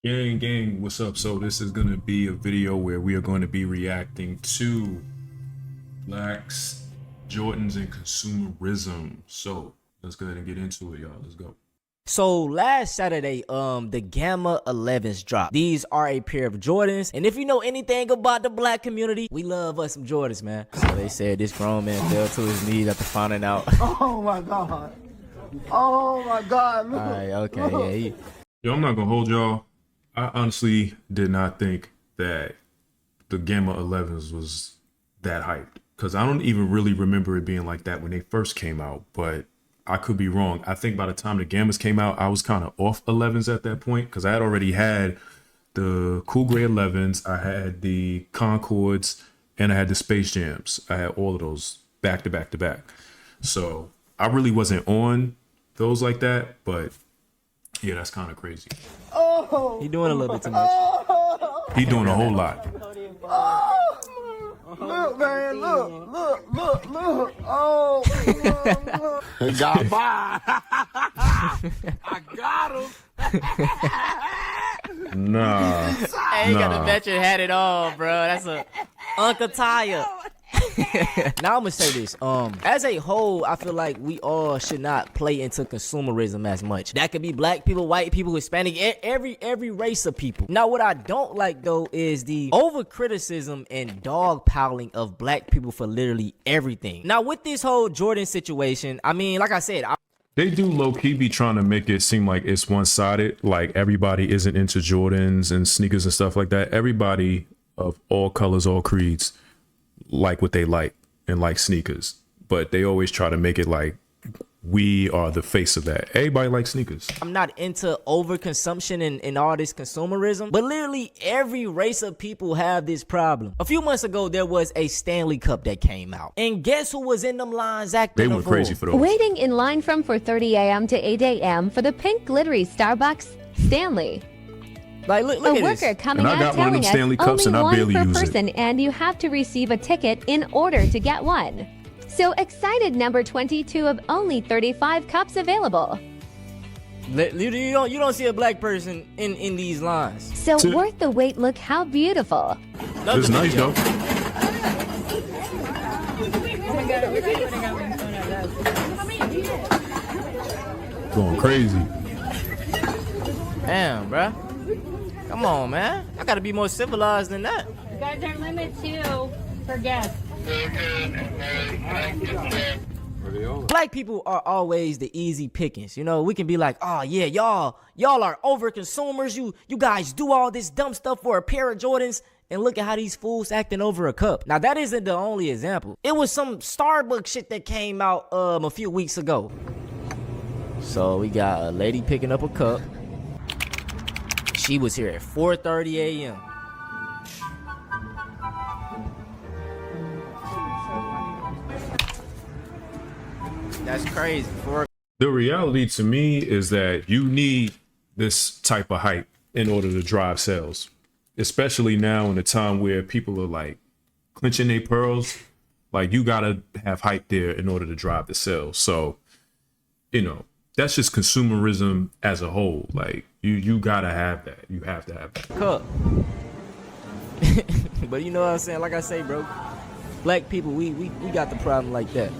Gang, what's up? So this is gonna be a video where we are going to be reacting to Black's, Jordans, and consumerism. So let's go ahead and get into it, y'all. Let's go. So last Saturday, the Gamma 11s dropped. These are a pair of Jordans, and if you know anything about the black community, we love us some Jordans, man. So they said this grown man fell to his knees after finding out. Oh my God. Oh my God. Look, All right, okay, yeah. Yo, I'm not gonna hold y'all. I honestly did not think that the Gamma 11s was that hyped, because I don't even really remember it being like that when they first came out, but I could be wrong. I think by the time the Gammas came out, I was kind of off 11s at that point, because I had already had the Cool Gray 11s, I had the Concords, and I had the Space Jams. I had all of those back to back to back. So I really wasn't on those like that, but yeah, that's kind of crazy. oh, He doing a little bit too much. He doing a whole lot. look, man, look. Oh, look. Got by. I got him. Nah. Hey, you gotta bet you had it all, bro. That's a Uncle Taya. Now I'm gonna say this. As a whole, I feel like we all should not play into consumerism as much. That could be black people, white people, Hispanic, every race of people. Now, what I don't like though is the over criticism and dog piling of black people for literally everything. Now, with this whole Jordan situation, I mean, like I said, They do low-key be trying to make it seem like it's one-sided, like everybody isn't into Jordans and sneakers and stuff like that. Everybody of all colors, all creeds like what they like and like sneakers, but they always try to make it like we are the face of that. Everybody likes sneakers. I'm not into overconsumption and all this consumerism, but literally every race of people have this problem. A few months ago, there was a Stanley Cup that came out, and guess who was in them lines acting? They went crazy for those. Waiting in line from 4:30 a.m. to 8 a.m. for the pink glittery Starbucks Stanley. Like, look A at worker this. coming And I out got one of them telling us Stanley Cups and I only barely one per use it. person, and you have to receive a ticket in order to get one. So excited, number 22 of only 35 cups available. You don't see a black person in these lines. So worth the wait. Look how beautiful. It's nice though. Going crazy. Damn, bruh. Come on, man. I gotta be more civilized than that. You guys are limit two per guest. Black people are always the easy pickings. You know, we can be like, oh yeah, y'all are over consumers. You guys do all this dumb stuff for a pair of Jordans, and look at how these fools acting over a cup. Now that isn't the only example. It was some Starbucks shit that came out a few weeks ago. So we got a lady picking up a cup. She was here at 4:30 a.m. That's crazy. The reality to me is that you need this type of hype in order to drive sales, especially now in a time where people are like clenching their pearls. Like, you gotta have hype there in order to drive the sales. So, you know, that's just consumerism as a whole. Like, you gotta have that. You have to have that. Cup. But you know what I'm saying? Like I say, bro, black people, we got the problem like that.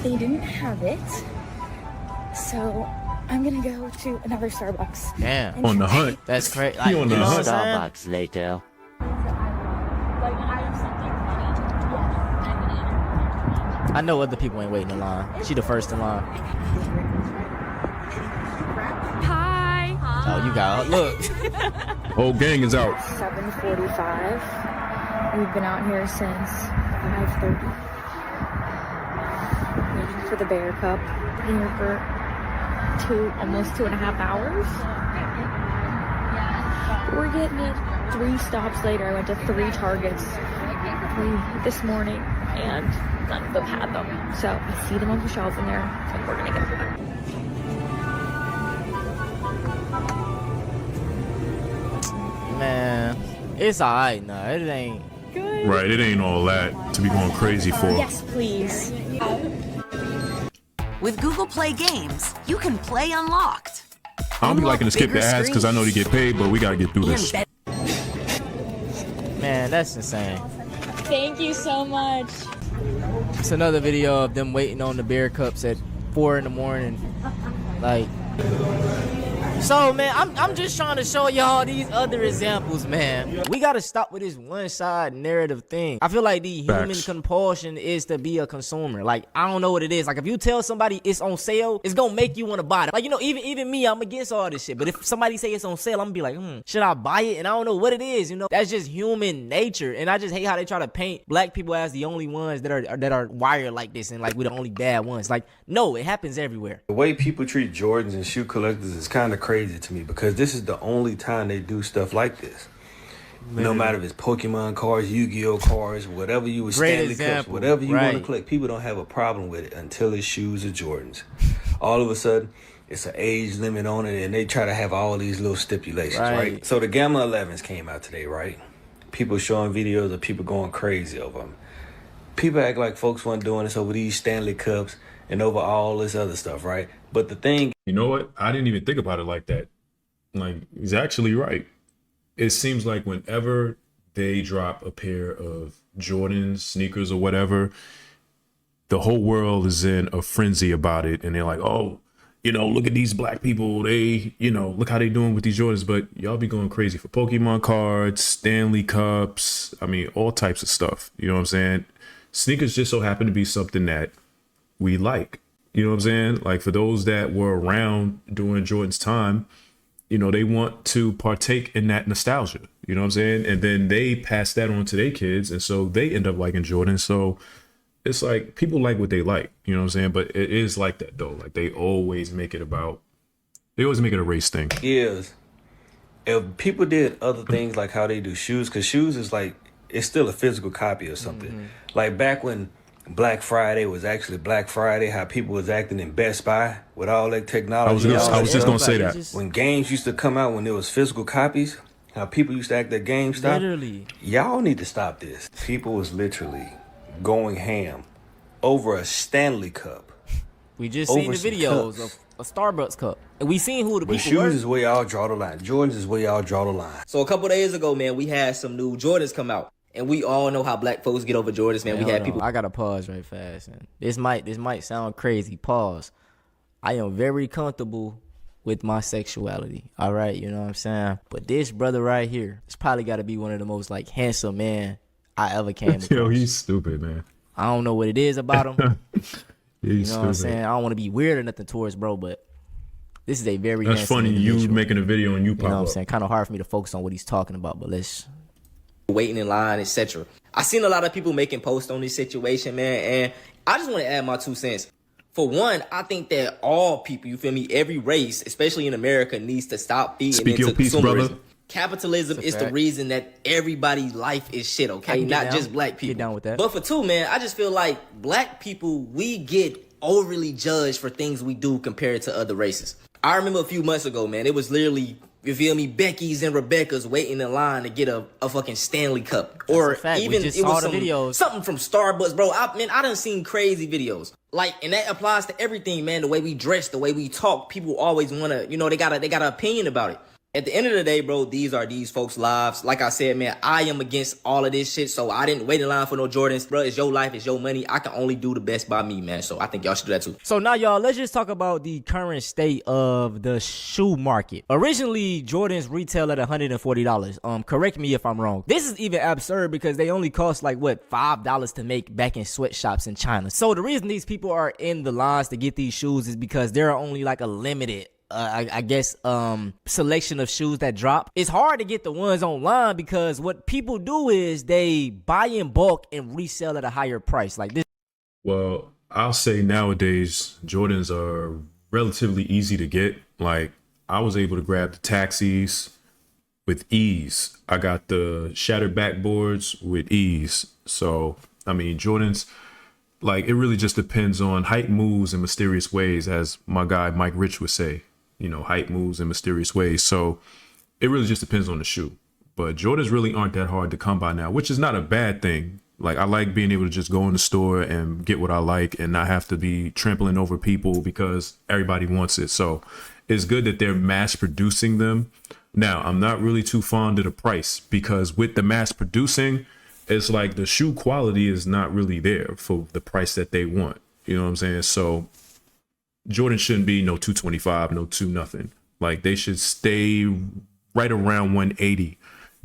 They didn't have it, so I'm gonna go to another Starbucks. Damn. On the hunt. That's crazy. He on the hunt. Starbucks later. I know other people ain't waiting in line. She the first in line. Hi. Oh, you got look. Whole gang is out. 7:45. We've been out here since 5:30. Waiting for the Bear Cup. Been here for almost 2.5 hours. We're getting it 3 stops later. I went to 3 Targets this morning, and none of them had them. So I see them on the shelf in there, and we're gonna get them. Man, it's alright now. It good. Right, it ain't all that to be going crazy for. Yes, please. With Google Play Games, you can play unlocked. I don't be liking to skip the ads because I know they get paid, but we gotta get through this. Man, that's insane. Thank you so much. It's another video of them waiting on the beer cups at 4 in the morning. Like, so man, I'm just trying to show y'all these other examples, man. We gotta stop with this one-side narrative thing. I feel like the human compulsion is to be a consumer. Like, I don't know what it is. Like, if you tell somebody it's on sale, it's gonna make you want to buy it. Like, you know, even me, I'm against all this shit. But if somebody say it's on sale, I'm gonna be like, should I buy it? And I don't know what it is. You know, that's just human nature. And I just hate how they try to paint black people as the only ones that are wired like this, and like we're the only bad ones. Like, no, it happens everywhere. The way people treat Jordans and shoe collectors is kind of crazy to me, because this is the only time they do stuff like this. Man. No matter if it's Pokemon cards, Yu-Gi-Oh cards, whatever you would Stanley Cups, whatever you want to collect, people don't have a problem with it until it's shoes or Jordans. All of a sudden, it's an age limit on it, and they try to have all these little stipulations, right? So the Gamma 11s came out today, right? People showing videos of people going crazy over them. People act like folks weren't doing this over these Stanley Cups and over all this other stuff, right? But the thing... You know what? I didn't even think about it like that. Like, he's actually right. It seems like whenever they drop a pair of Jordans, sneakers, or whatever, the whole world is in a frenzy about it. And they're like, oh, you know, look at these black people. They, you know, look how they doing with these Jordans. But y'all be going crazy for Pokemon cards, Stanley Cups. I mean, all types of stuff. You know what I'm saying? Sneakers just so happen to be something that we like. You know what I'm saying? Like, for those that were around during Jordan's time, you know, they want to partake in that nostalgia. You know what I'm saying? And then they pass that on to their kids. And so they end up liking Jordan. So it's like people like what they like. You know what I'm saying? But it is like that, though. Like, they always make it a race thing. Is if people did other things like how they do shoes, because shoes is like, it's still a physical copy of something. Like back when Black Friday was actually Black Friday, how people was acting in Best Buy with all that technology. I was just gonna say that. When games used to come out, when there was physical copies, how people used to act at GameStop. Literally. Y'all need to stop this. People was literally going ham over a Stanley Cup. We just seen the videos of a Starbucks cup. And we seen who the people shoes were. Is where y'all draw the line. Jordans is where y'all draw the line. So a couple days ago, man, we had some new Jordans come out. And we all know how black folks get over Jordans, man. We had people. I gotta pause right fast. And this might sound crazy. Pause. I am very comfortable with my sexuality. All right, you know what I'm saying? But this brother right here, it's probably got to be one of the most like handsome man I ever came across. Yo, he's stupid, man. I don't know what it is about him. He's you know what I'm saying? I don't want to be weird or nothing towards bro, but this is a very That's handsome funny. individual. You making a video and you pop You know what I'm up. saying? Kind of hard for me to focus on what he's talking about, but let's waiting in line, etc. I seen a lot of people making posts on this situation, man, and I just want to add my 2 cents. For one, I think that all people, you feel me, every race, especially in America, needs to stop feeding into your piece, consumerism. brother. Capitalism is the reason that everybody's life is shit, okay? Not just black people. Get down with that. But for 2, man, I just feel like black people, we get overly judged for things we do compared to other races. I remember a few months ago, man, it was literally, you feel me, Becky's and Rebecca's waiting in line to get a fucking Stanley Cup. Or even it was something from Starbucks, bro. I done seen crazy videos. Like, and that applies to everything, man. The way we dress, the way we talk, people always want to, you know, they got an opinion about it. At the end of the day, bro, these are these folks' lives. Like I said, man, I am against all of this shit, so I didn't wait in line for no Jordans. Bro, it's your life, it's your money. I can only do the best by me, man. So I think y'all should do that too. So now, y'all, let's just talk about the current state of the shoe market. Originally, Jordans retail at $140. Correct me if I'm wrong. This is even absurd because they only cost like, what, $5 to make back in sweatshops in China. So the reason these people are in the lines to get these shoes is because there are only like a limited I guess selection of shoes that drop. It's hard to get the ones online because what people do is they buy in bulk and resell at a higher price. Like this. Well, I'll say nowadays Jordans are relatively easy to get. Like, I was able to grab the taxis with ease. I got the shattered backboards with ease. So I mean, Jordans, like, it really just depends on hype moves in mysterious ways, as my guy Mike Rich would say. You know, hype moves in mysterious ways. So it really just depends on the shoe. But Jordans really aren't that hard to come by now, which is not a bad thing. Like, I like being able to just go in the store and get what I like and not have to be trampling over people because everybody wants it. So it's good that they're mass producing them. Now, I'm not really too fond of the price because with the mass producing, it's like the shoe quality is not really there for the price that they want. You know what I'm saying? So Jordan shouldn't be no 225, no 2 nothing. Like, they should stay right around 180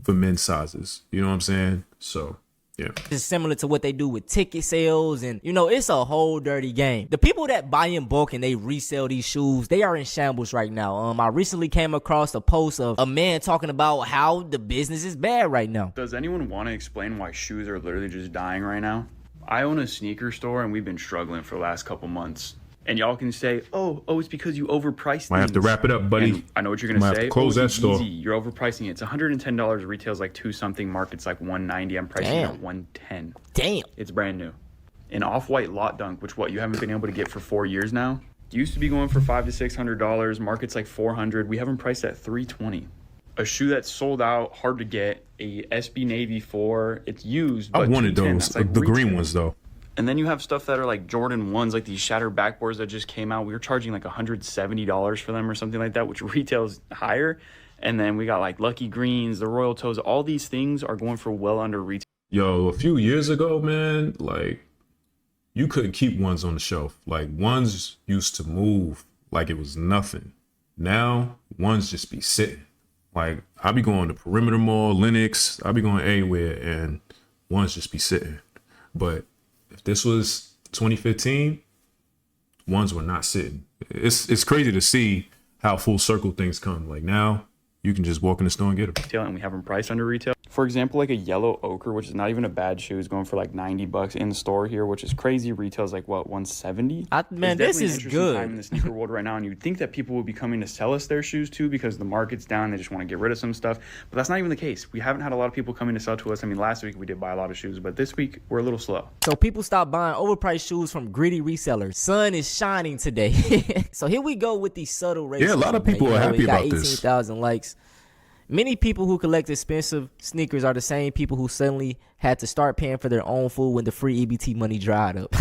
for men's sizes. You know what I'm saying? So yeah. It's similar to what they do with ticket sales, and you know, it's a whole dirty game. The people that buy in bulk and they resell these shoes, they are in shambles right now. I recently came across a post of a man talking about how the business is bad right now. Does anyone want to explain why shoes are literally just dying right now? I own a sneaker store and we've been struggling for the last couple months. And y'all can say, oh, it's because you overpriced Might things. have to wrap it up, buddy. And I know what you're going to say. Close that store. Easy. You're overpricing it. It's $110. Retails like 2 something. Market's like 190. I'm pricing it at 110. Damn. It's brand new. An off-white lot dunk, which you haven't been able to get for 4 years now. It used to be going for $500 to $600. Market's like $400. We have them priced at $320. A shoe that's sold out, hard to get. A SB Navy 4. It's used. But I wanted those. That's like the retail. green ones though. And then you have stuff that are like Jordan 1s, like these shattered backboards that just came out. We were charging like $170 for them or something like that, which retails higher. And then we got like Lucky Greens, the Royal Toes. All these things are going for well under retail. Yo, a few years ago, man, like, you couldn't keep ones on the shelf. Like, ones used to move like it was nothing. Now, ones just be sitting. Like, I be going to Perimeter Mall, Lenox, I be going anywhere, and ones just be sitting. But if this was 2015, ones were not sitting. It's crazy to see how full circle things come. Like, now you can just walk in the store and get them. And we have them priced under retail. For example, like a yellow ochre, which is not even a bad shoe, is going for like $90 in the store here, which is crazy. Retails like what, $170? Man, this is good. Time in the sneaker world right now, and you'd think that people would be coming to sell us their shoes too because the market's down. They just want to get rid of some stuff, but that's not even the case. We haven't had a lot of people coming to sell to us. I mean, last week we did buy a lot of shoes, but this week we're a little slow. So people stop buying overpriced shoes from greedy resellers. Sun is shining today. So here we go with these subtle racism. Yeah, a lot of people are happy about this. 18,000 likes. Many people who collect expensive sneakers are the same people who suddenly had to start paying for their own food when the free EBT money dried up.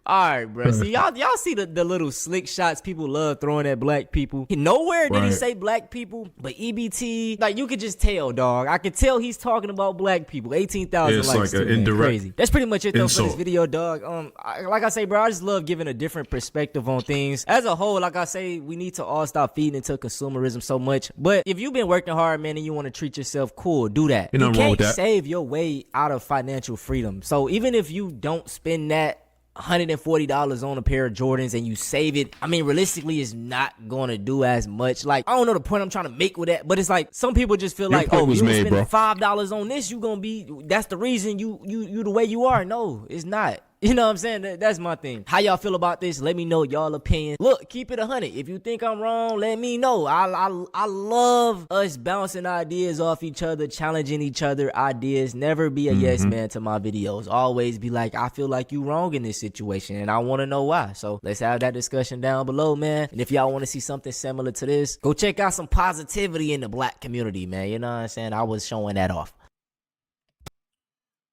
All right, bro. See, y'all see the little slick shots people love throwing at black people. Nowhere did he say black people, but EBT, like, you could just tell, dog. I could tell he's talking about black people. 18,000 likes. It's like an indirect crazy. That's pretty much it though insult for this video, dog. Like I say, bro, I just love giving a different perspective on things. As a whole, like I say, we need to all stop feeding into consumerism so much. But if you've been working hard, man, and you want to treat yourself, cool, do that. You can't save your way out of financial freedom. So even if you don't spend that $140 on a pair of Jordans and you save it, I mean, realistically, it's not gonna do as much. Like, I don't know the point I'm trying to make with that, but it's like some people just feel like, oh, you spending $5 on this, you gonna be, that's the reason you the way you are. No, it's not. You know what I'm saying? That's my thing. How y'all feel about this? Let me know y'all opinion. Look, keep it 100. If you think I'm wrong, let me know. I love us bouncing ideas off each other, challenging each other ideas. Never be a yes man to my videos. Always be like, I feel like you wrong in this situation and I want to know why. So let's have that discussion down below, man. And if y'all want to see something similar to this, go check out some positivity in the black community, man. You know what I'm saying? I was showing that off.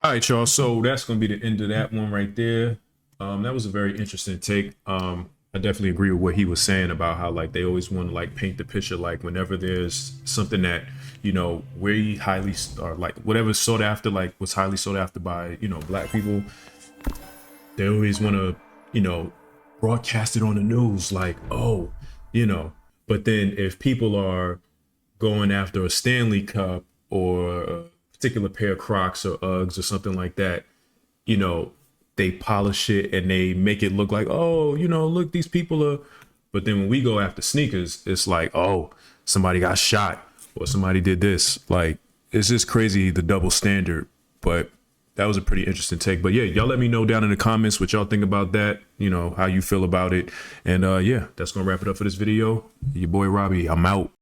All right, y'all. So that's going to be the end of that one right there. That was a very interesting take. I definitely agree with what he was saying about how, like, they always want to, like, paint the picture, like, whenever there's something that, you know, we highly, or like whatever's sought after, like was highly sought after by, you know, black people, they always want to, you know, broadcast it on the news, like, oh, you know. But then if people are going after a Stanley Cup or a particular pair of Crocs or Uggs or something like that, you know, they polish it and they make it look like, oh, you know, look, these people are. But then when we go after sneakers, it's like, oh, somebody got shot or somebody did this. Like, it's just crazy, the double standard. But that was a pretty interesting take. But yeah, y'all let me know down in the comments what y'all think about that, you know, how you feel about it. And yeah, that's gonna wrap it up for this video. Your boy Robbie, I'm out.